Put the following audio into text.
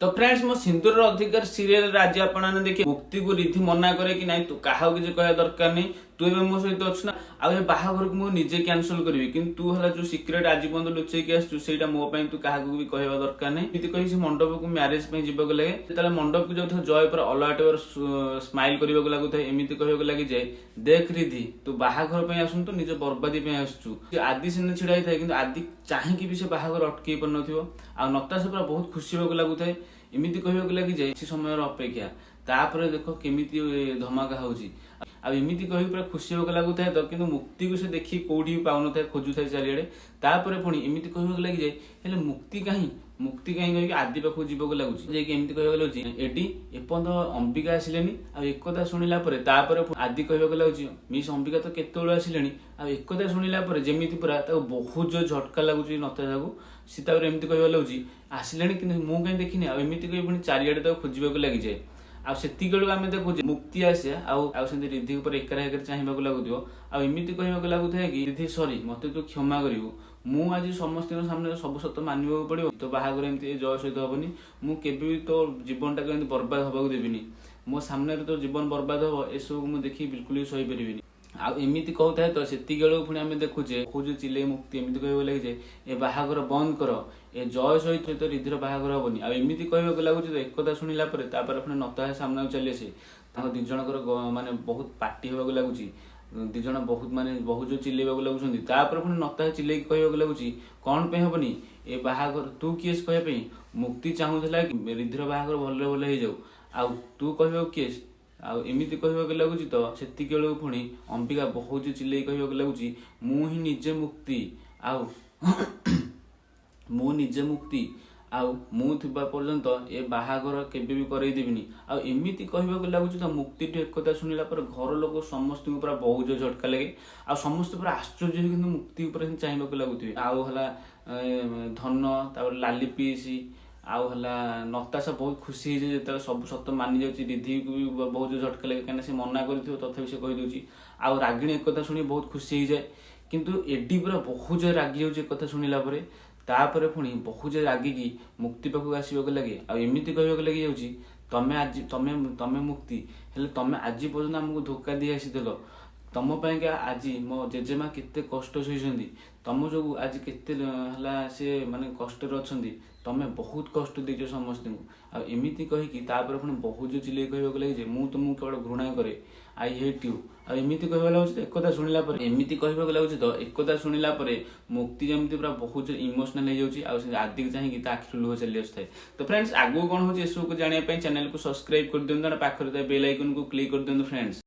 तो फ्रेंड्स मो सिंदूर अधिकार सीरियल आज आपण देखिए मुक्ति को रिधि मना करे कि नहीं तू क्या किसी कह दरकार नहीं तू ए मो सहित अच्छु ना आ बाहाघर को मुझे निजे कैंसल करी कि तू है जो सिक्रेट आज पर्यंत लुचेक आसुटा मो तू क्या भी कहवा दरकार नहीं ये कही मंडप को म्यारेज जीवाक लगे जो मंडप को जाऊँ जय पर अलग स्माइल करने लगू था एमती कहक लगी जाए देख रिधि तू बाहाघर आसु तू निज बर्बादी आसु आदि सीने छिड़ा ही था आदि चाहिए भी से बाहाघर अटकई पार नता से पूरा बहुत खुशी होगा लगू था एमती कहक लगी जाए समय अपेक्षा तापर देख केमी धमाका होची आमती कह पूरा खुशी होगा लगू था तो कि मुक्ति को से देखी कौटी भी पाऊन था खोजु था चारिड़े तापर पुणी एमती कहक लगी जाए मुक्ति कहीं कह आदि पाखक जीवक लगुच एमती कहक लगे एटी एपर्यंत अंबिका आसिले एक कथा शुणिला आदि कहक लगुच मिस अंबिका तो केत आसिले एक कथा शुणिला जमी पूरा बहुत जो झटका लगुच नता जाकू सी एमती कहक लगे आसिले कि मुझे कहीं देखनी आमती कही पुणी चारिड़े खोजक लगी जाए आम देखुचे मुक्ति आसे रिधि एकर एकर चाहिए लगुव आमती कहक लगुए कि रिधि सॉरी मत तू क्षमा करू मु आज समस्त सामने सब सत मानवा पड़ो तो बाहागर एमती जय सहित हेनी मुझे तो जीवन टाक बर्बाद हवा देवी मो सामने तो जीवन बर्बाद हम एसबू मुझे देखी बिल्कुल भी सही पारि आमती कहता है तो से पुणी आम देखुचे खोजु चिले मुक्ति एमती कह लगे जे ए बाहागर बंद कर ए जय सहित तो रिधिर बाहागर हेनी आमती कहक लगुच तो एक कथा शुणिला पुणी नता सामना चली आसे दिज माने बहुत पार्टी होगा लगुच दिज बहुत माने बहुत जो चिल्लेवाक लगुंट पुणी नता चिल्ले कहक लगुच कौन पे हेनी ए बाहागर तू किएस कहपी मुक्ति चाहूला कि रिधिर बाहागर भल भल हो जाऊ आ तू कह किएस आमती कहक लगुच तो से पुणी अंबिका बहुत चिल्ले कहक लगुच मु ही निजे मुक्ति आउ मु निजे मुक्ति आउ मु थिबा पर्यंत ए बाहागर केबे भी करई देबिनी आ एमिति कहबा लगुच तो मुक्ति एक कथा शुनिला पर घर लोक समस्त पूरा बहुत जो झटका लगे आ समस्त पूरा आश्चर्य किंतु मुक्ति ऊपर चाहिए लगुथे आउ हला धन तापर लाली पीसी आउ हला नताशा बहुत खुशी है जो सब सत मानि जाऊँगी रिधि को भी बहुत जो झटका लगे कहीं मना कर तथापि से कहीदे आउ रागिणी एक कथा शुणी बहुत खुशी हो जाए किंतु एडी पूरा बहुत जो रागी हो कथा शुणिला तापर पुणी बहुत जो रागिकी मुक्ति पाखक आसवाक लगे आमती कहक लगी जाऊँगी तमें आज तमें मुक्ति हेल्ले तमें आज पर्यटन आमको धोखा दी आसी तुम आज मो जेजेमा केते कष्ट सही तुम जो आज केते से माने कष्ट अच्छा तमें बहुत कष्ट देच समस्त को आमती कहीकि पुणी बहुत जो चिल्ले कहक लगे मुझे तुमको केवल घृणा करे आई हेट यू आमती कहक लगे एक कथा शुणिला एमती कहक लगे तो एक कथा शुणिला मुक्ति जमी पूरा बहुत इमोशनल हो जाऊँगी आदि को चाहिए आखिर लुह चली आसए तो फ्रेंड्स आगू कौन हो सब को जानापी चैनल को सब्सक्राइब कर दिखाते पाखे बेल आइकन को क्लिक कर दिखाते फ्रेंड्स।